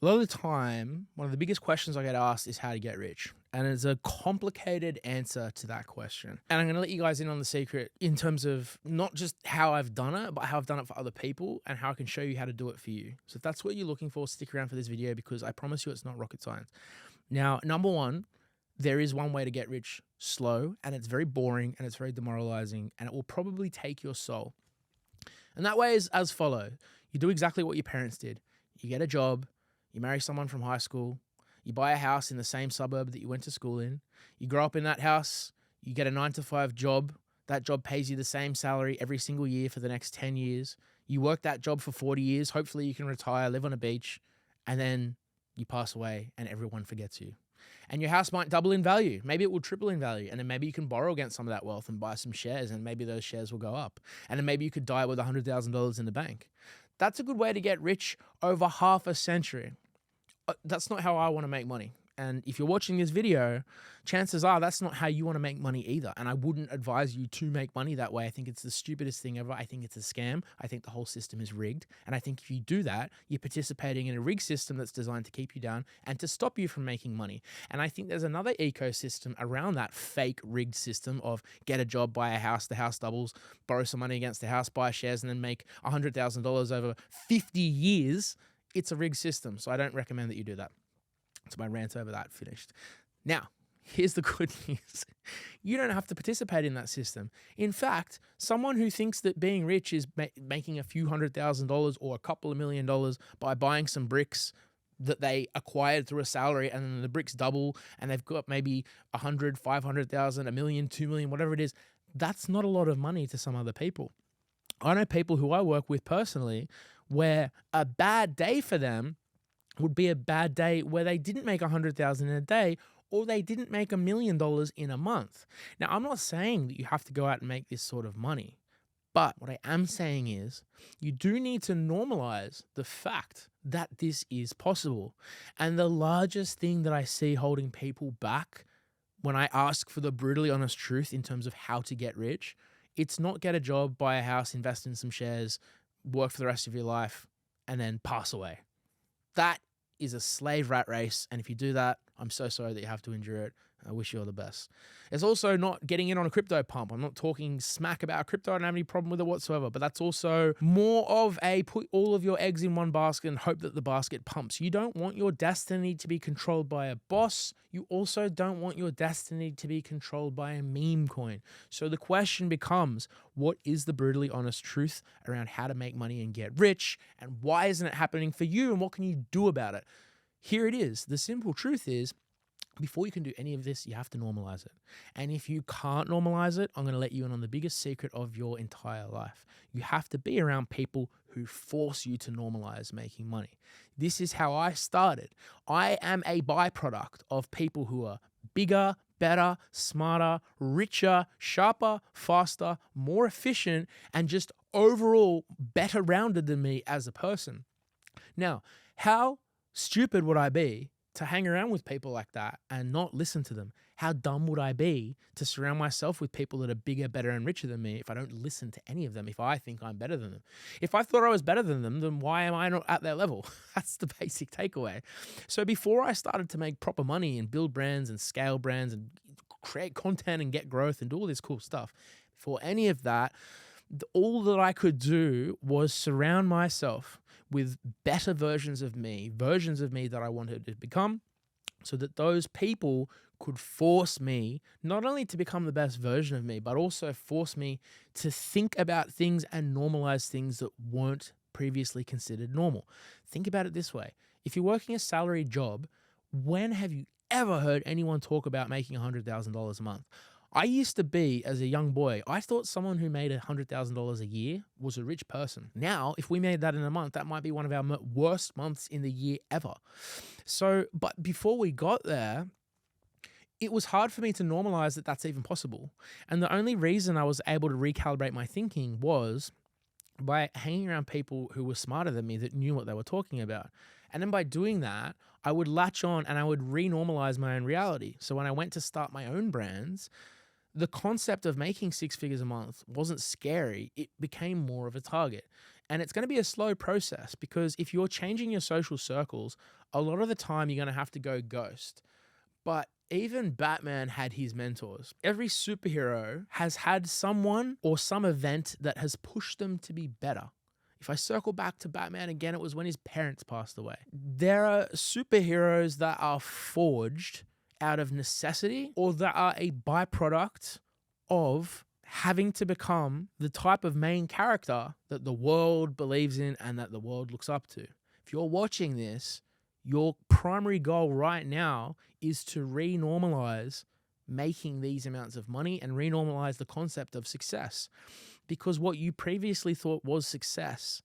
A lot of the time, one of the biggest questions I get asked is how to get rich. And it's a complicated answer to that question. And I'm going to let you guys in on the secret in terms of not just how I've done it, but how I've done it for other people and how I can show you how to do it for you. So if that's what you're looking for, stick around for this video because I promise you it's not rocket science. Now, number one, there is one way to get rich slow, and it's very boring and it's very demoralizing, and it will probably take your soul. And that way is as follows. You do exactly what your parents did. You get a job, you marry someone from high school, you buy a house in the same suburb that you went to school in, you grow up in that house, you get a 9 to 5 job, that job pays you the same salary every single year for the next 10 years. You work that job for 40 years, hopefully you can retire, live on a beach, and then you pass away and everyone forgets you. And your house might double in value. Maybe it will triple in value. And then maybe you can borrow against some of that wealth and buy some shares, and maybe those shares will go up. And then maybe you could die with $100,000 in the bank. That's a good way to get rich over half a century. That's not how I want to make money. And if you're watching this video, chances are that's not how you want to make money either. And I wouldn't advise you to make money that way. I think it's the stupidest thing ever. I think it's a scam. I think the whole system is rigged. And I think if you do that, you're participating in a rigged system that's designed to keep you down and to stop you from making money. And I think there's another ecosystem around that fake rigged system of get a job, buy a house, the house doubles, borrow some money against the house, buy shares, and then make $100,000 over 50 years. It's a rigged system. So I don't recommend that you do that. So my rant over that finished. Now, here's the good news. You don't have to participate in that system. In fact, someone who thinks that being rich is making a few $100,000 or a couple of $1 million by buying some bricks that they acquired through a salary, and then the bricks double and they've got maybe 100, 500,000, $1 million, 2 million, whatever it is, that's not a lot of money to some other people. I know people who I work with personally where a bad day for them would be a bad day where they didn't make 100,000 in a day, or they didn't make $1 million in a month. Now, I'm not saying that you have to go out and make this sort of money, but what I am saying is you do need to normalize the fact that this is possible. And the largest thing that I see holding people back when I ask for the brutally honest truth in terms of how to get rich, it's not get a job, buy a house, invest in some shares, work for the rest of your life, and then pass away. That is a slave rat race, and if you do that, I'm so sorry that you have to endure it. I wish you all the best. It's also not getting in on a crypto pump. I'm not talking smack about crypto. I don't have any problem with it whatsoever, but that's also more of a put all of your eggs in one basket and hope that the basket pumps. You don't want your destiny to be controlled by a boss. You also don't want your destiny to be controlled by a meme coin. So the question becomes, what is the brutally honest truth around how to make money and get rich? And why isn't it happening for you? And what can you do about it? Here it is. The simple truth is, before you can do any of this, you have to normalize it. And if you can't normalize it, I'm going to let you in on the biggest secret of your entire life. You have to be around people who force you to normalize making money. This is how I started. I am a byproduct of people who are bigger, better, smarter, richer, sharper, faster, more efficient, and just overall better rounded than me as a person. Now, how stupid would I be to hang around with people like that and not listen to them? How dumb would I be to surround myself with people that are bigger, better, and richer than me if I don't listen to any of them, if I think I'm better than them? If I thought I was better than them, then why am I not at their level? That's the basic takeaway. So before I started to make proper money and build brands and scale brands and create content and get growth and do all this cool stuff, before any of that, all that I could do was surround myself with better versions of me that I wanted to become, so that those people could force me not only to become the best version of me, but also force me to think about things and normalize things that weren't previously considered normal. Think about it this way. If you're working a salaried job, when have you ever heard anyone talk about making $100,000 a month? I used to be, as a young boy, I thought someone who made $100,000 a year was a rich person. Now, if we made that in a month, that might be one of our worst months in the year ever. So, but before we got there, it was hard for me to normalize that that's even possible. And the only reason I was able to recalibrate my thinking was by hanging around people who were smarter than me that knew what they were talking about. And then by doing that, I would latch on and I would re-normalize my own reality. So when I went to start my own brands, the concept of making 6 figures a month wasn't scary. It became more of a target. And it's going to be a slow process because if you're changing your social circles, a lot of the time you're going to have to go ghost. But even Batman had his mentors. Every superhero has had someone or some event that has pushed them to be better. If I circle back to Batman again, it was when his parents passed away. There are superheroes that are forged out of necessity or that are a byproduct of having to become the type of main character that the world believes in and that the world looks up to. If you're watching this, your primary goal right now is to renormalize making these amounts of money and renormalize the concept of success. Because what you previously thought was success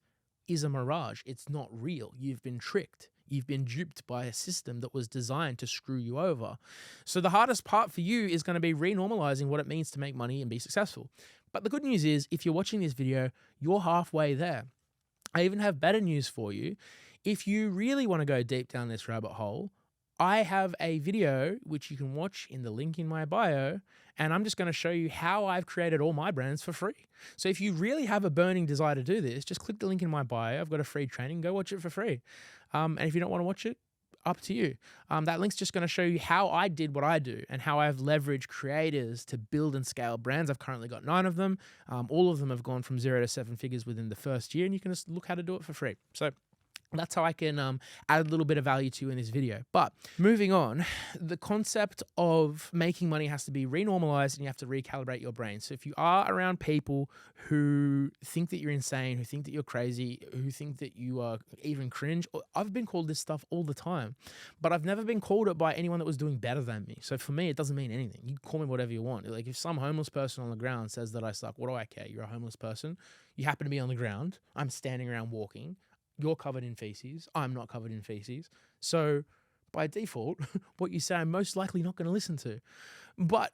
is a mirage. It's not real. You've been tricked. You've been duped by a system that was designed to screw you over. So the hardest part for you is going to be renormalizing what it means to make money and be successful. But the good news is, if you're watching this video, you're halfway there. I even have better news for you. If you really want to go deep down this rabbit hole, I have a video which you can watch in the link in my bio, and I'm just going to show you how I've created all my brands for free. So if you really have a burning desire to do this, just click the link in my bio. I've got a free training. Go watch it for free. And if you don't want to watch it, up to you. That link's just going to show you how I did what I do and how I've leveraged creators to build and scale brands. I've currently got 9 of them. All of them have gone from 0 to 7 figures within the first year, and you can just look how to do it for free. So that's how I can add a little bit of value to you in this video. But moving on, the concept of making money has to be renormalized and you have to recalibrate your brain. So if you are around people who think that you're insane, who think that you're crazy, who think that you are even cringe, I've been called this stuff all the time, but I've never been called it by anyone that was doing better than me. So for me, it doesn't mean anything. You can call me whatever you want. Like if some homeless person on the ground says that I suck, what do I care? You're a homeless person. You happen to be on the ground. I'm standing around walking. You're covered in feces. I'm not covered in feces. So by default, what you say, I'm most likely not going to listen to. But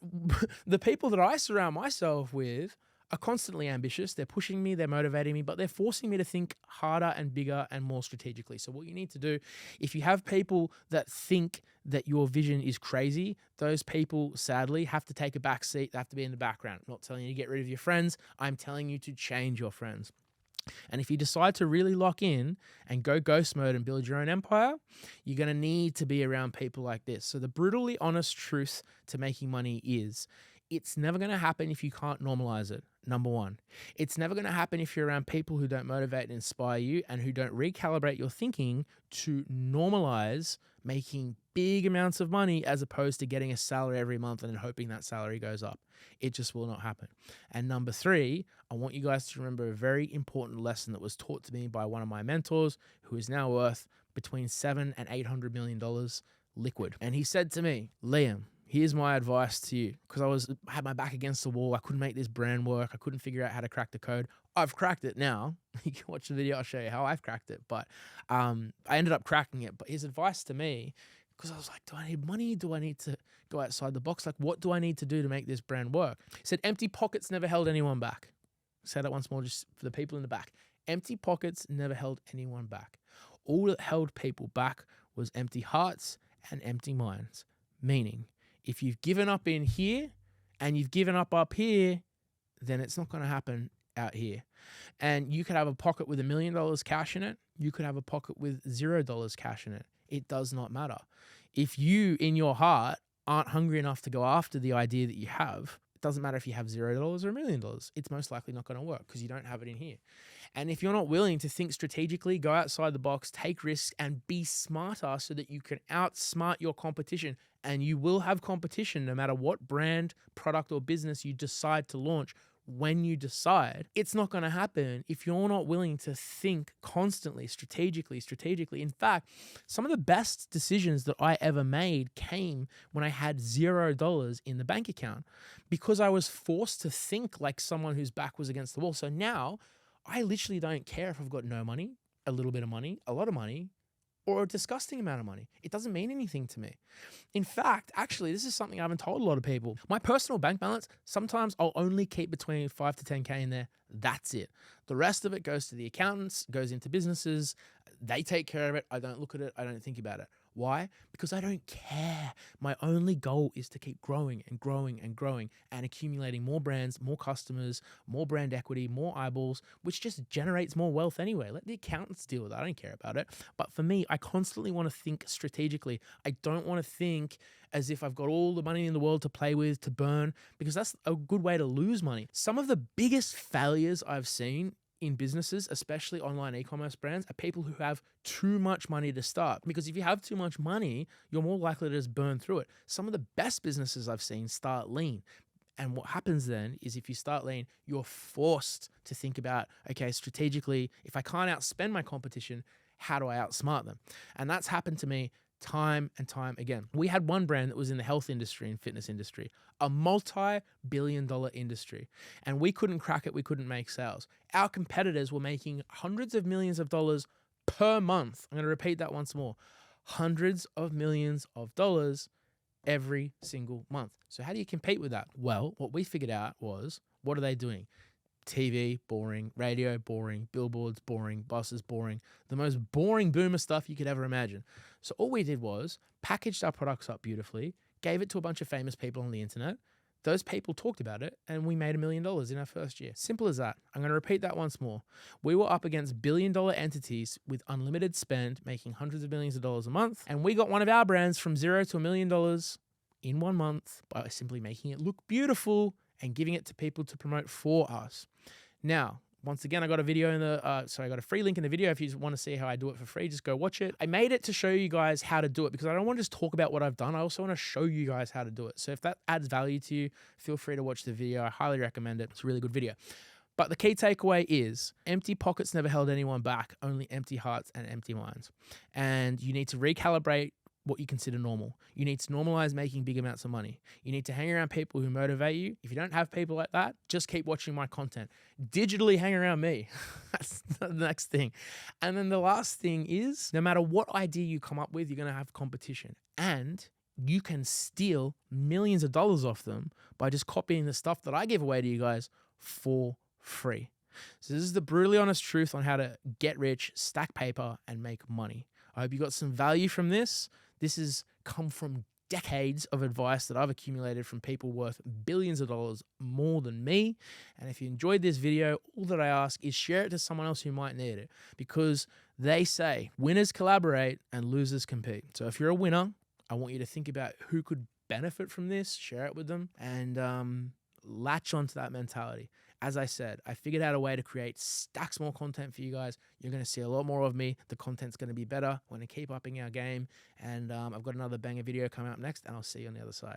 the people that I surround myself with are constantly ambitious. They're pushing me, they're motivating me, but they're forcing me to think harder and bigger and more strategically. So what you need to do, if you have people that think that your vision is crazy, those people sadly have to take a back seat. They have to be in the background. I'm not telling you to get rid of your friends. I'm telling you to change your friends. And if you decide to really lock in and go ghost mode and build your own empire, you're going to need to be around people like this. So the brutally honest truth to making money is it's never going to happen if you can't normalize it. Number one, it's never going to happen if you're around people who don't motivate and inspire you and who don't recalibrate your thinking to normalize making big amounts of money as opposed to getting a salary every month and then hoping that salary goes up. It just will not happen. And number three, I want you guys to remember a very important lesson that was taught to me by one of my mentors who is now worth between $700 and $800 million liquid. And he said to me, Liam, here's my advice to you, because I had my back against the wall. I couldn't make this brand work. I couldn't figure out how to crack the code. I've cracked it now. You can watch the video. I'll show you how I've cracked it. But I ended up cracking it. But his advice to me, because I was like, do I need money? Do I need to go outside the box? Like, what do I need to do to make this brand work? He said, empty pockets never held anyone back. Say that once more, just for the people in the back. Empty pockets never held anyone back. All that held people back was empty hearts and empty minds. Meaning, if you've given up in here and you've given up here, then it's not going to happen out here. And you could have a pocket with $1 million cash in it. You could have a pocket with $0 cash in it. It does not matter. If you, in your heart, aren't hungry enough to go after the idea that you have, it doesn't matter if you have $0 or $1 million. It's most likely not going to work because you don't have it in here. And if you're not willing to think strategically, go outside the box, take risks, and be smarter so that you can outsmart your competition. And you will have competition no matter what brand, product, or business you decide to launch. When you decide, it's not going to happen if you're not willing to think constantly, strategically. In fact, some of the best decisions that I ever made came when I had $0 in the bank account because I was forced to think like someone whose back was against the wall. So now I literally don't care if I've got no money, a little bit of money, a lot of money, or a disgusting amount of money. It doesn't mean anything to me. In fact, actually, this is something I haven't told a lot of people. My personal bank balance, sometimes I'll only keep between 5 to 10K in there. That's it. The rest of it goes to the accountants, goes into businesses. They take care of it. I don't look at it. I don't think about it. Why? Because I don't care. My only goal is to keep growing and growing and growing and accumulating more brands, more customers, more brand equity, more eyeballs, which just generates more wealth anyway. Let the accountants deal with that. I don't care about it. But for me, I constantly want to think strategically. I don't want to think as if I've got all the money in the world to play with, to burn, because that's a good way to lose money. Some of the biggest failures I've seen in businesses, especially online e-commerce brands, are people who have too much money to start. Because if you have too much money, you're more likely to just burn through it. Some of the best businesses I've seen start lean. And what happens then is if you start lean, you're forced to think about, okay, strategically, if I can't outspend my competition, how do I outsmart them? And that's happened to me time and time again. We had one brand that was in the health industry and fitness industry, a multi-billion-dollar industry, and we couldn't crack it. We couldn't make sales. Our competitors were making hundreds of millions of dollars per month. I'm going to repeat that once more. Hundreds of millions of dollars every single month. So how do you compete with that? Well, what we figured out was, what are they doing? TV, boring. Radio, boring. Billboards, boring. Buses, boring. The most boring boomer stuff you could ever imagine. So all we did was packaged our products up beautifully, gave it to a bunch of famous people on the internet. Those people talked about it, and we made $1 million in our first year. Simple as that. I'm going to repeat that once more. We were up against billion-dollar entities with unlimited spend, making hundreds of millions of dollars a month, and we got one of our brands from $0 to $1 million in 1 month by simply making it look beautiful and giving it to people to promote for us. Now, once again, I got a video in the, I got a free link in the video. If you want to see how I do it for free, just go watch it. I made it to show you guys how to do it because I don't want to just talk about what I've done. I also want to show you guys how to do it. So if that adds value to you, feel free to watch the video. I highly recommend it. It's a really good video. But the key takeaway is empty pockets never held anyone back, only empty hearts and empty minds. And you need to recalibrate what you consider normal. You need to normalize making big amounts of money. You need to hang around people who motivate you. If you don't have people like that, just keep watching my content. Digitally hang around me. That's the next thing. And then the last thing is, no matter what idea you come up with, you're going to have competition. And you can steal millions of dollars off them by just copying the stuff that I give away to you guys for free. So this is the brutally honest truth on how to get rich, stack paper, and make money. I hope you got some value from this. This has come from decades of advice that I've accumulated from people worth billions of dollars more than me. And if you enjoyed this video, all that I ask is share it to someone else who might need it, because they say winners collaborate and losers compete. So if you're a winner, I want you to think about who could benefit from this, share it with them, and latch onto that mentality. As I said, I figured out a way to create stacks more content for you guys. You're going to see a lot more of me. The content's going to be better. We're going to keep upping our game. And I've got another banger video coming up next, and I'll see you on the other side.